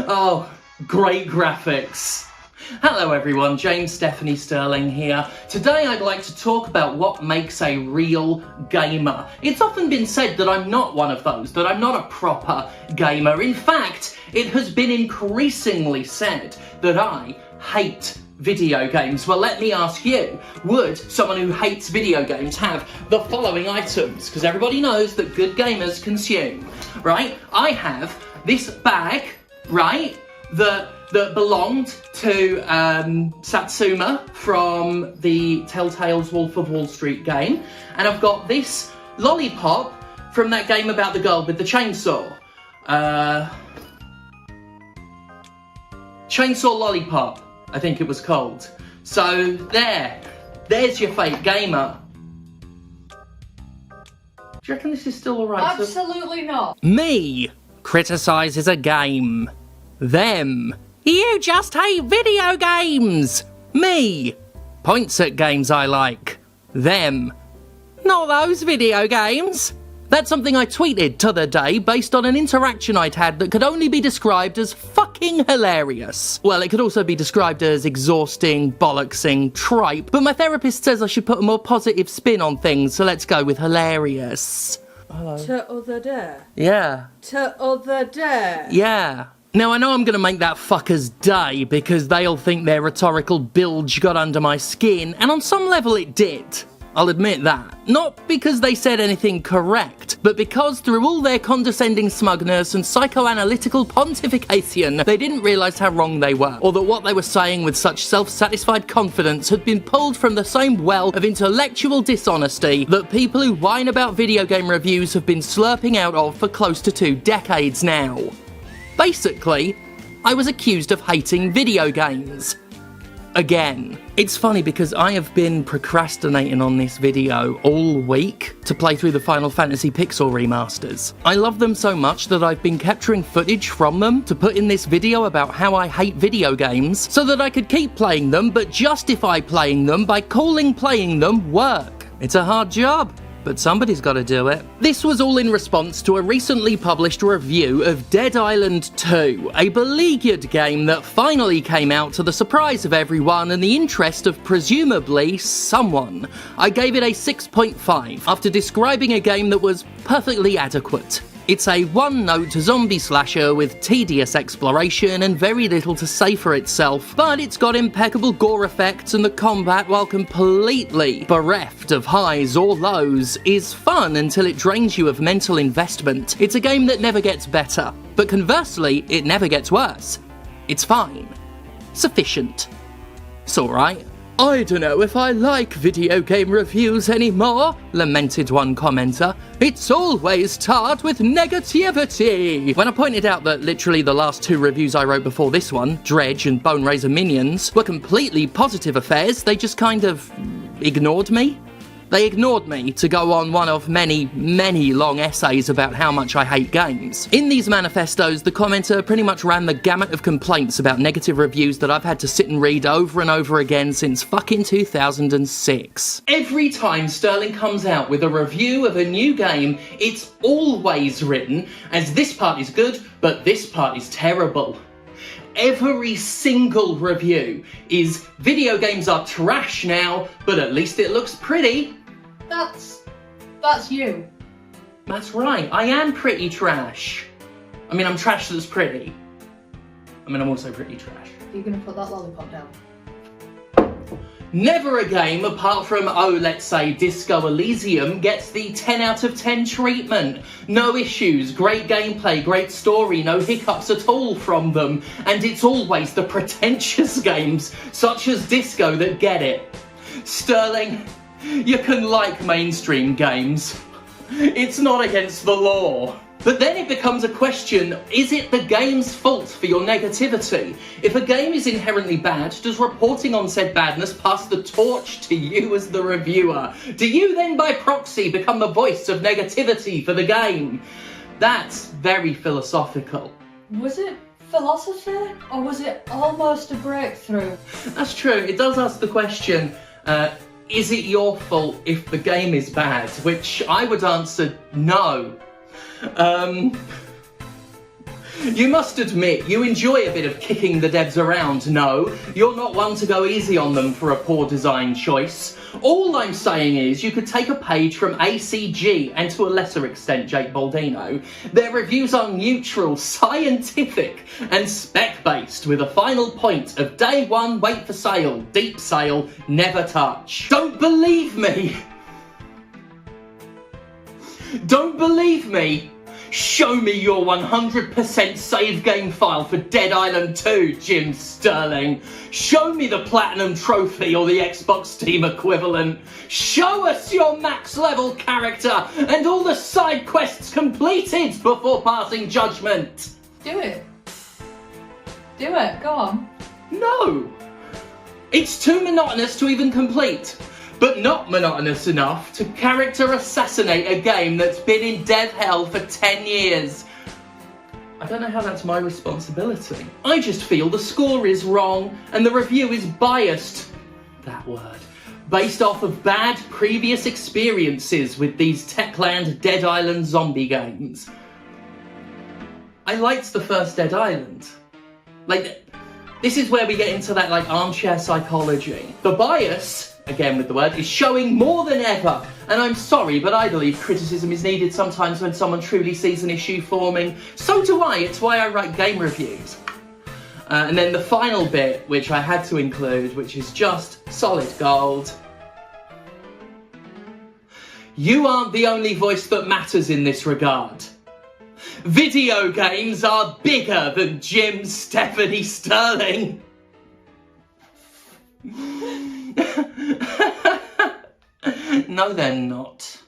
Oh, great graphics. Hello everyone, James Stephanie Sterling here. Today I'd like to talk about what makes a real gamer. It's often been said that I'm not one of those, that I'm not a proper gamer. In fact, it has been increasingly said that I hate video games. Well, let me ask you, would someone who hates video games have the following items? Because everybody knows that good gamers consume, right? I have this bag, right, that belonged to Satsuma from the Telltale's Wolf of Wall Street game, and I've got this lollipop from that game about the girl with the chainsaw. Chainsaw Lollipop, I think it was called. So there's your fake gamer. Do you reckon this is still alright? Absolutely not. Me criticises a game. Them. You just hate video games! Me points at games I like. Them. Not those video games. That's something I tweeted t'other day based on an interaction I'd had that could only be described as fucking hilarious. Well, it could also be described as exhausting, bollocksing, tripe, but my therapist says I should put a more positive spin on things, so let's go with hilarious. Hello. T'other day. Yeah. T'other day. Yeah. Now, I know I'm going to make that fucker's day because they'll think their rhetorical bilge got under my skin, and on some level it did. I'll admit that. Not because they said anything correct, but because through all their condescending smugness and psychoanalytical pontification, they didn't realise how wrong they were, or that what they were saying with such self-satisfied confidence had been pulled from the same well of intellectual dishonesty that people who whine about video game reviews have been slurping out of for close to 2 decades now. Basically, I was accused of hating video games. Again. It's funny because I have been procrastinating on this video all week to play through the Final Fantasy Pixel remasters. I love them so much that I've been capturing footage from them to put in this video about how I hate video games so that I could keep playing them but justify playing them by calling playing them work. It's a hard job, but somebody's got to do it. This was all in response to a recently published review of Dead Island 2, a beleaguered game that finally came out to the surprise of everyone and the interest of presumably someone. I gave it a 6.5 after describing a game that was perfectly adequate. It's a one-note zombie slasher with tedious exploration and very little to say for itself, but it's got impeccable gore effects and the combat, while completely bereft of highs or lows, is fun until it drains you of mental investment. It's a game that never gets better, but conversely, it never gets worse. It's fine. Sufficient. It's alright. I don't know if I like video game reviews anymore, lamented one commenter. It's always tarred with negativity. When I pointed out that literally the last 2 reviews I wrote before this one, Dredge and Bone Razor Minions, were completely positive affairs, they just kind of ignored me. They ignored me to go on one of many, many long essays about how much I hate games. In these manifestos, the commenter pretty much ran the gamut of complaints about negative reviews that I've had to sit and read over and over again since fucking 2006. Every time Sterling comes out with a review of a new game, it's always written as this part is good, but this part is terrible. Every single review is video games are trash now, but at least it looks pretty. That's you. That's right, I am pretty trash. I mean, I'm trash that's pretty. I mean, I'm also pretty trash. You're gonna put that lollipop down. Never a game, apart from, let's say, Disco Elysium, gets the 10 out of 10 treatment. No issues, great gameplay, great story, no hiccups at all from them. And it's always the pretentious games, such as Disco, that get it. Sterling, you can like mainstream games. It's not against the law. But then it becomes a question, is it the game's fault for your negativity? If a game is inherently bad, does reporting on said badness pass the torch to you as the reviewer? Do you then by proxy become the voice of negativity for the game? That's very philosophical. Was it philosophy, or was it almost a breakthrough? That's true, it does ask the question, is it your fault if the game is bad? Which I would answer no. You must admit, you enjoy a bit of kicking the devs around, no? You're not one to go easy on them for a poor design choice. All I'm saying is you could take a page from ACG, and to a lesser extent Jake Baldino. Their reviews are neutral, scientific, and spec-based, with a final point of day one, wait for sale, deep sale, never touch. Don't believe me? Don't believe me? Show me your 100% save game file for Dead Island 2, Jim Sterling. Show me the Platinum Trophy or the Xbox Steam equivalent. Show us your max level character and all the side quests completed before passing judgment. Do it. Do it, go on. No. It's too monotonous to even complete. But not monotonous enough to character assassinate a game that's been in dev hell for 10 years. I don't know how that's my responsibility. I just feel the score is wrong and the review is biased, that word, based off of bad previous experiences with these Techland Dead Island zombie games. I liked the first Dead Island. This is where we get into that armchair psychology. The bias, again with the word, is showing more than ever. And I'm sorry, but I believe criticism is needed sometimes when someone truly sees an issue forming. So do I, it's why I write game reviews. And then the final bit, which I had to include, which is just solid gold. You aren't the only voice that matters in this regard. Video games are bigger than Jim Stephanie Sterling. No, they're not.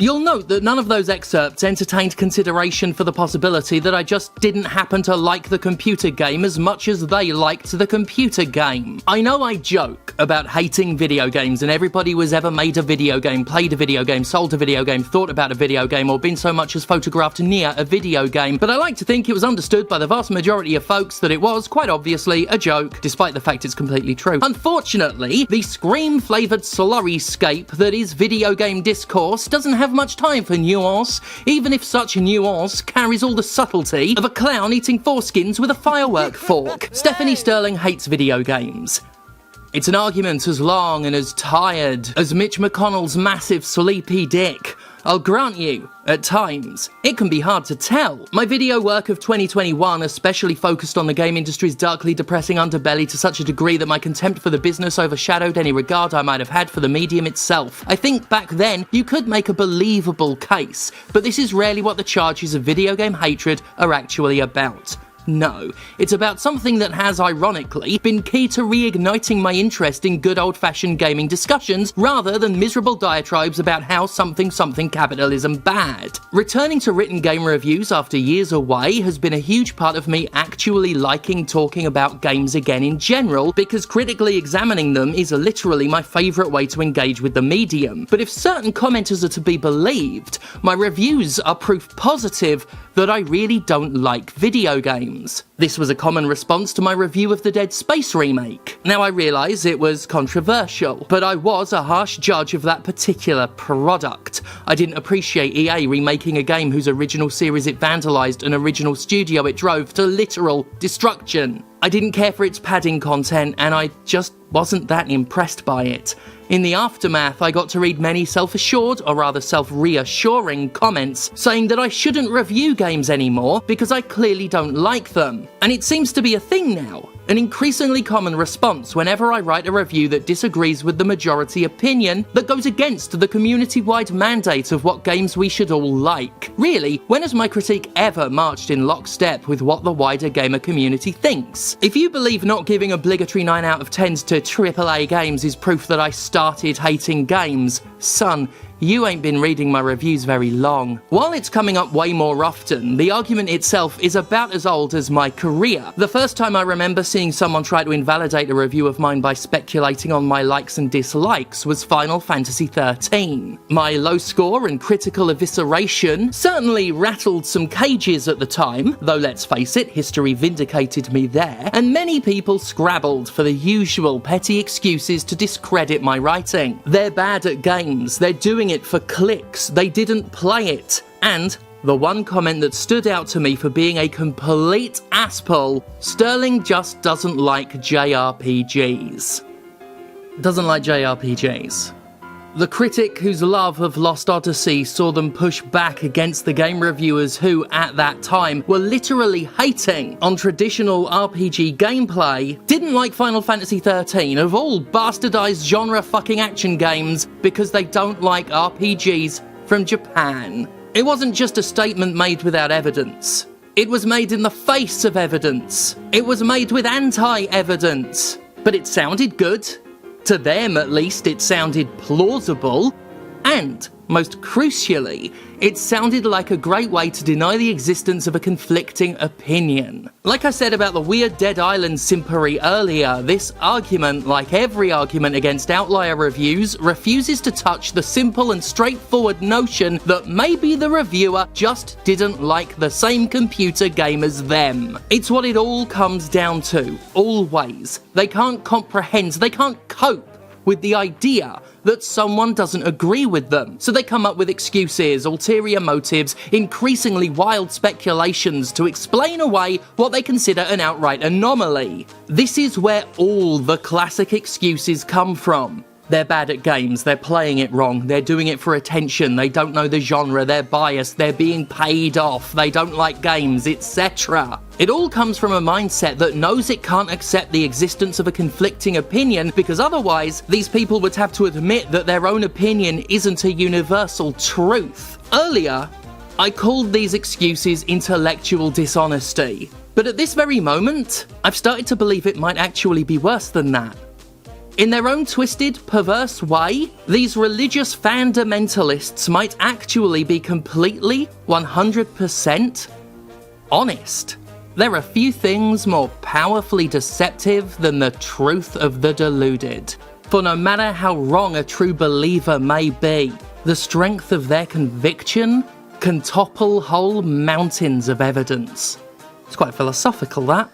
You'll note that none of those excerpts entertained consideration for the possibility that I just didn't happen to like the computer game as much as they liked the computer game. I know I joke about hating video games, and everybody who's ever made a video game, played a video game, sold a video game, thought about a video game, or been so much as photographed near a video game, but I like to think it was understood by the vast majority of folks that it was, quite obviously, a joke, despite the fact it's completely true. Unfortunately, the scream-flavoured slurry-scape that is video game discourse doesn't have much time for nuance, even if such nuance carries all the subtlety of a clown eating foreskins with a firework fork. Stephanie Sterling hates video games. It's an argument as long and as tired as Mitch McConnell's massive sleepy dick. I'll grant you, at times, it can be hard to tell. My video work of 2021 especially focused on the game industry's darkly depressing underbelly to such a degree that my contempt for the business overshadowed any regard I might have had for the medium itself. I think back then, you could make a believable case, but this is rarely what the charges of video game hatred are actually about. No, it's about something that has, ironically, been key to reigniting my interest in good old-fashioned gaming discussions rather than miserable diatribes about how something capitalism bad. Returning to written game reviews after years away has been a huge part of me actually liking talking about games again in general, because critically examining them is literally my favourite way to engage with the medium. But if certain commenters are to be believed, my reviews are proof positive that I really don't like video games. This was a common response to my review of the Dead Space remake. Now I realise it was controversial, but I was a harsh judge of that particular product. I didn't appreciate EA remaking a game whose original series it vandalised and original studio it drove to literal destruction. I didn't care for its padding content, and I just wasn't that impressed by it. In the aftermath, I got to read many self-assured, or rather self-reassuring comments saying that I shouldn't review games anymore because I clearly don't like them. And it seems to be a thing now, an increasingly common response whenever I write a review that disagrees with the majority opinion that goes against the community-wide mandate of what games we should all like. Really, when has my critique ever marched in lockstep with what the wider gamer community thinks? If you believe not giving obligatory 9 out of 10s to AAA games is proof that I started hating games, son, you ain't been reading my reviews very long. While it's coming up way more often, the argument itself is about as old as my career. The first time I remember seeing someone try to invalidate a review of mine by speculating on my likes and dislikes was Final Fantasy XIII. My low score and critical evisceration certainly rattled some cages at the time, though let's face it, history vindicated me there, and many people scrabbled for the usual petty excuses to discredit my writing. They're bad at games, they're doing it for clicks, they didn't play it, and The one comment that stood out to me for being a complete asspull, Sterling just doesn't like JRPGs. Doesn't like JRPGs. The critic whose love of Lost Odyssey saw them push back against the game reviewers who, at that time, were literally hating on traditional RPG gameplay, didn't like Final Fantasy XIII, of all bastardized genre fucking action games, because they don't like RPGs from Japan. It wasn't just a statement made without evidence. It was made in the face of evidence. It was made with anti-evidence. But it sounded good. To them, at least, it sounded plausible, and, most crucially, it sounded like a great way to deny the existence of a conflicting opinion. Like I said about the weird Dead Island simpery earlier, this argument, like every argument against outlier reviews, refuses to touch the simple and straightforward notion that maybe the reviewer just didn't like the same computer game as them. It's what it all comes down to, always. They can't comprehend, they can't cope with the idea that someone doesn't agree with them. So they come up with excuses, ulterior motives, increasingly wild speculations to explain away what they consider an outright anomaly. This is where all the classic excuses come from. They're bad at games, they're playing it wrong, they're doing it for attention, they don't know the genre, they're biased, they're being paid off, they don't like games, etc. It all comes from a mindset that knows it can't accept the existence of a conflicting opinion, because otherwise these people would have to admit that their own opinion isn't a universal truth. Earlier, I called these excuses intellectual dishonesty, but at this very moment, I've started to believe it might actually be worse than that. In their own twisted, perverse way, these religious fundamentalists might actually be completely, 100% honest. There are few things more powerfully deceptive than the truth of the deluded. For no matter how wrong a true believer may be, the strength of their conviction can topple whole mountains of evidence. It's quite philosophical, that.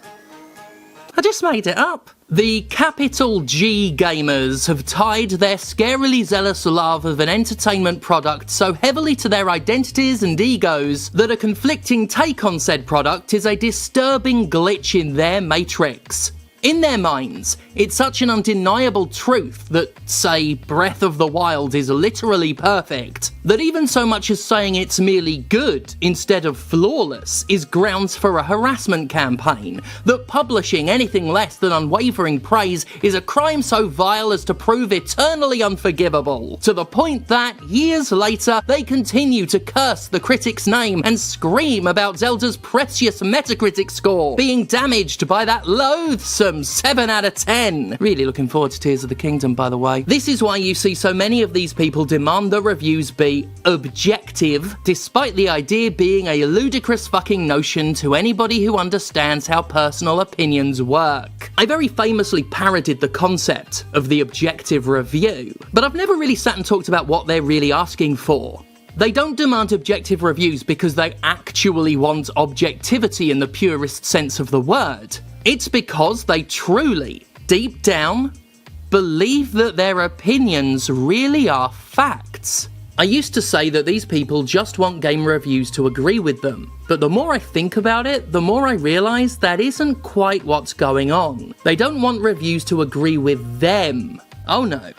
I just made it up. The capital G gamers have tied their scarily zealous love of an entertainment product so heavily to their identities and egos that a conflicting take on said product is a disturbing glitch in their matrix. In their minds, it's such an undeniable truth that, say, Breath of the Wild is literally perfect, that even so much as saying it's merely good instead of flawless is grounds for a harassment campaign, that publishing anything less than unwavering praise is a crime so vile as to prove eternally unforgivable, to the point that, years later, they continue to curse the critic's name and scream about Zelda's precious Metacritic score being damaged by that loathsome 7 out of 10. Really looking forward to Tears of the Kingdom, by the way. This is why you see so many of these people demand that reviews be objective, despite the idea being a ludicrous fucking notion to anybody who understands how personal opinions work. I very famously parodied the concept of the objective review, but I've never really sat and talked about what they're really asking for. They don't demand objective reviews because they actually want objectivity in the purest sense of the word. It's because they truly, deep down, believe that their opinions really are facts. I used to say that these people just want game reviews to agree with them, but the more I think about it, the more I realise that isn't quite what's going on. They don't want reviews to agree with them. Oh no.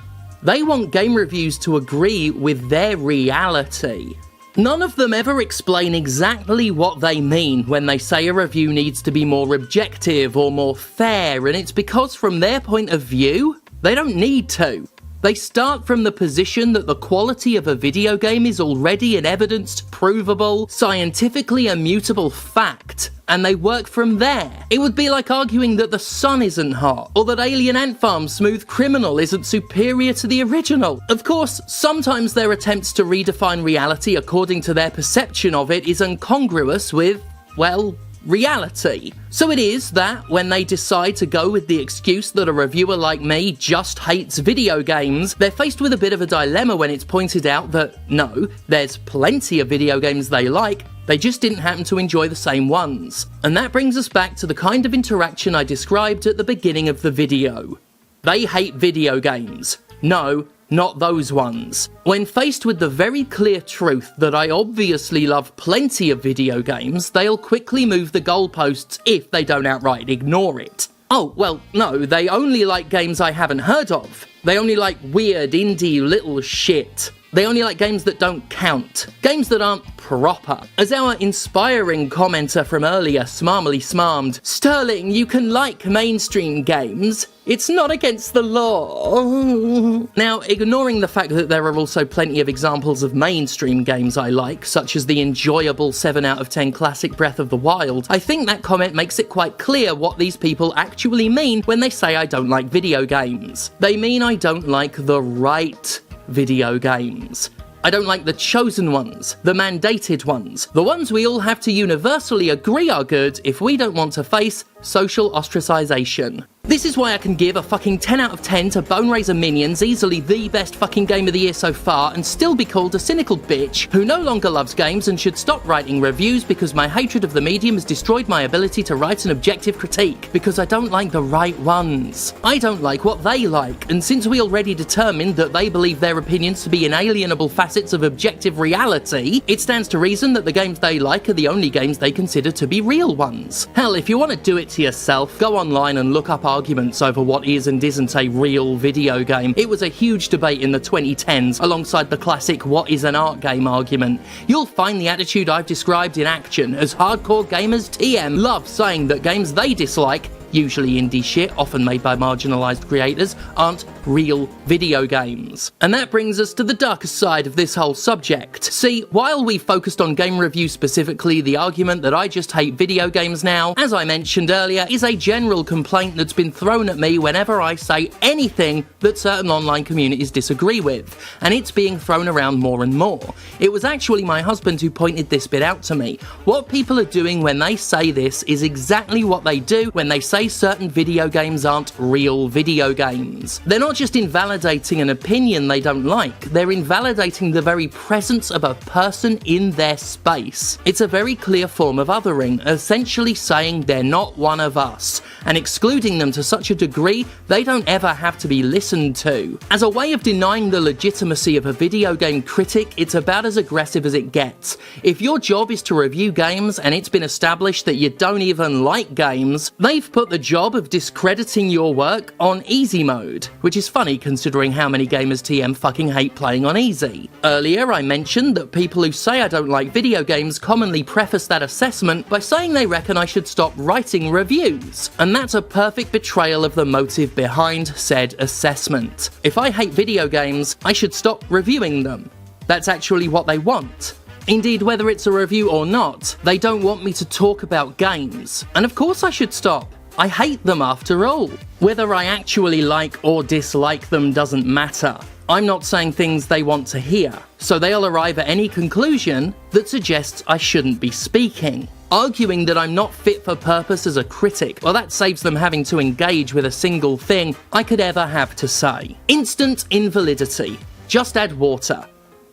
They want game reviews to agree with their reality. None of them ever explain exactly what they mean when they say a review needs to be more objective or more fair, and it's because from their point of view, they don't need to. They start from the position that the quality of a video game is already an evidenced, provable, scientifically immutable fact, and they work from there. It would be like arguing that the sun isn't hot, or that Alien Ant Farm's Smooth Criminal isn't superior to the original. Of course, sometimes their attempts to redefine reality according to their perception of it is incongruous with, well, reality. So it is that when they decide to go with the excuse that a reviewer like me just hates video games, they're faced with a bit of a dilemma when it's pointed out that, no, there's plenty of video games they like, they just didn't happen to enjoy the same ones. And that brings us back to the kind of interaction I described at the beginning of the video. They hate video games. No, not those ones. When faced with the very clear truth that I obviously love plenty of video games, they'll quickly move the goalposts if they don't outright ignore it. Oh, well, no, they only like games I haven't heard of. They only like weird indie little shit. They only like games that don't count. Games that aren't proper. As our inspiring commenter from earlier smarmily smarmed, Sterling, you can like mainstream games. It's not against the law. Now, ignoring the fact that there are also plenty of examples of mainstream games I like, such as the enjoyable 7 out of 10 classic Breath of the Wild, I think that comment makes it quite clear what these people actually mean when they say I don't like video games. They mean I don't like the right video games. I don't like the chosen ones, the mandated ones, the ones we all have to universally agree are good if we don't want to face social ostracization. This is why I can give a fucking 10 out of 10 to Bone Razor Minions, easily the best fucking game of the year so far, and still be called a cynical bitch who no longer loves games and should stop writing reviews because my hatred of the medium has destroyed my ability to write an objective critique, because I don't like the right ones. I don't like what they like, and since we already determined that they believe their opinions to be inalienable facets of objective reality, it stands to reason that the games they like are the only games they consider to be real ones. Hell, if you want to do it to yourself, go online and look up arguments over what is and isn't a real video game. It was a huge debate in the 2010s alongside the classic what is an art game argument. You'll find the attitude I've described in action, as hardcore gamers TM love saying that games they dislike, usually indie shit, often made by marginalised creators, aren't real video games. And that brings us to the darker side of this whole subject. See, while we focused on game reviews specifically, the argument that I just hate video games now, as I mentioned earlier, is a general complaint that's been thrown at me whenever I say anything that certain online communities disagree with, and it's being thrown around more and more. It was actually my husband who pointed this bit out to me. What people are doing when they say this is exactly what they do when they say certain video games aren't real video games. They're not just invalidating an opinion they don't like, they're invalidating the very presence of a person in their space. It's a very clear form of othering, essentially saying they're not one of us, and excluding them to such a degree they don't ever have to be listened to. As a way of denying the legitimacy of a video game critic, it's about as aggressive as it gets. If your job is to review games and it's been established that you don't even like games, they've put the job of discrediting your work on easy mode, which is funny considering how many gamers TM fucking hate playing on easy. Earlier I mentioned that people who say I don't like video games commonly preface that assessment by saying they reckon I should stop writing reviews, and that's a perfect betrayal of the motive behind said assessment. If I hate video games, I should stop reviewing them. That's actually what they want. Indeed, whether it's a review or not, they don't want me to talk about games, and of course I should stop. I hate them after all. Whether I actually like or dislike them doesn't matter. I'm not saying things they want to hear, so they'll arrive at any conclusion that suggests I shouldn't be speaking. Arguing that I'm not fit for purpose as a critic, well, that saves them having to engage with a single thing I could ever have to say. Instant invalidity. Just add water.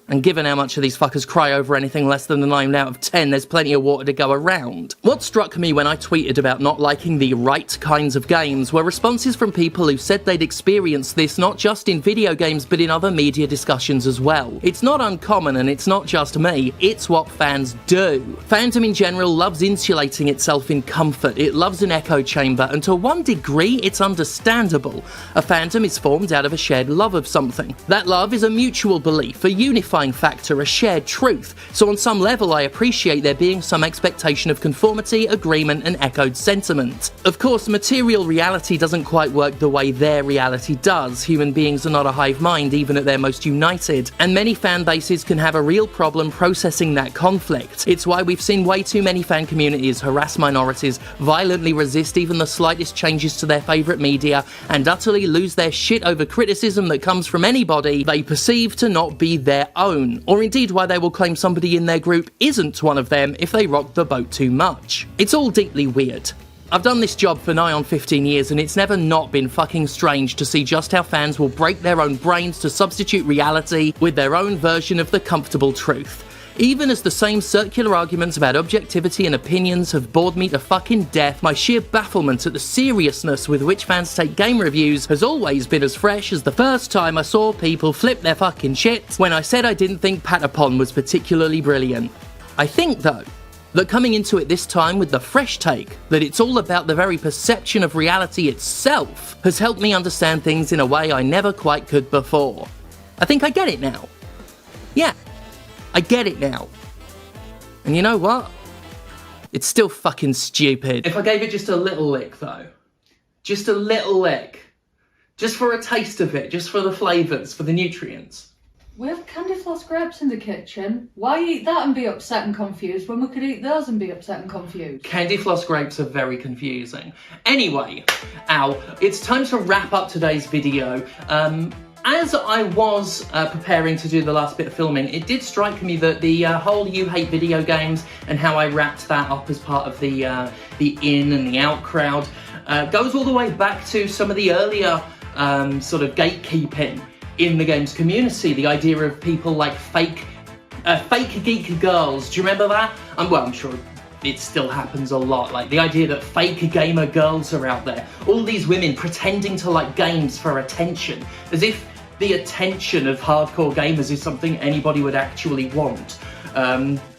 And given how much of these fuckers cry over anything less than a 9 out of 10, there's plenty of water to go around. What struck me when I tweeted about not liking the right kinds of games were responses from people who said they'd experienced this not just in video games but in other media discussions as well. It's not uncommon, and it's not just me, it's what fans do. Fandom in general loves insulating itself in comfort, it loves an echo chamber, and to one degree it's understandable. A fandom is formed out of a shared love of something. That love is a mutual belief, a unifying factor, a shared truth, so on some level I appreciate there being some expectation of conformity, agreement, and echoed sentiment. Of course, material reality doesn't quite work the way their reality does. Human beings are not a hive mind, even at their most united, and many fan bases can have a real problem processing that conflict. It's why we've seen way too many fan communities harass minorities, violently resist even the slightest changes to their favourite media, and utterly lose their shit over criticism that comes from anybody they perceive to not be their own, or indeed why they will claim somebody in their group isn't one of them if they rock the boat too much. It's all deeply weird. I've done this job for nigh on 15 years and it's never not been fucking strange to see just how fans will break their own brains to substitute reality with their own version of the comfortable truth. Even as the same circular arguments about objectivity and opinions have bored me to fucking death, my sheer bafflement at the seriousness with which fans take game reviews has always been as fresh as the first time I saw people flip their fucking shit when I said I didn't think Patapon was particularly brilliant. I think, though, that coming into it this time with the fresh take, that it's all about the very perception of reality itself, has helped me understand things in a way I never quite could before. I think I get it now. Yeah, I get it now. And you know what? It's still fucking stupid. If I gave it just a little lick, though. Just a little lick. Just for a taste of it, just for the flavours, for the nutrients. We have candy floss grapes in the kitchen. Why eat that and be upset and confused when we could eat those and be upset and confused? Candy floss grapes are very confusing. Anyway, it's time to wrap up today's video. As I was preparing to do the last bit of filming, it did strike me that the whole "you hate video games" and how I wrapped that up as part of the in and the out crowd goes all the way back to some of the earlier sort of gatekeeping in the games community. The idea of people like fake geek girls. Do you remember that? Well, I'm sure it still happens a lot. Like the idea that fake gamer girls are out there. All these women pretending to like games for attention, as if the attention of hardcore gamers is something anybody would actually want.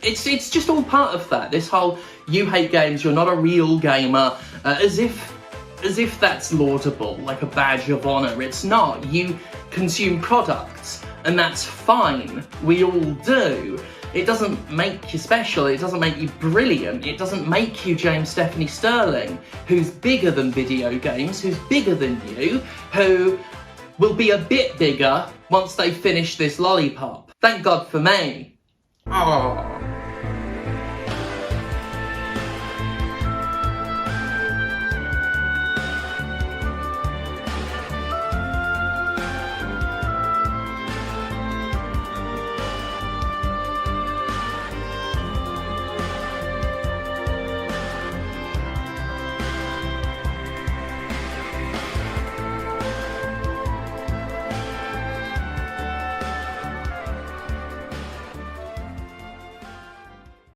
It's just all part of that. This whole "you hate games, you're not a real gamer," as if that's laudable, like a badge of honour. It's not. You consume products, and that's fine. We all do. It doesn't make you special, it doesn't make you brilliant, it doesn't make you James Stephanie Sterling, who's bigger than video games, who's bigger than you, who will be a bit bigger once they finish this lollipop. Thank God for me. Oh.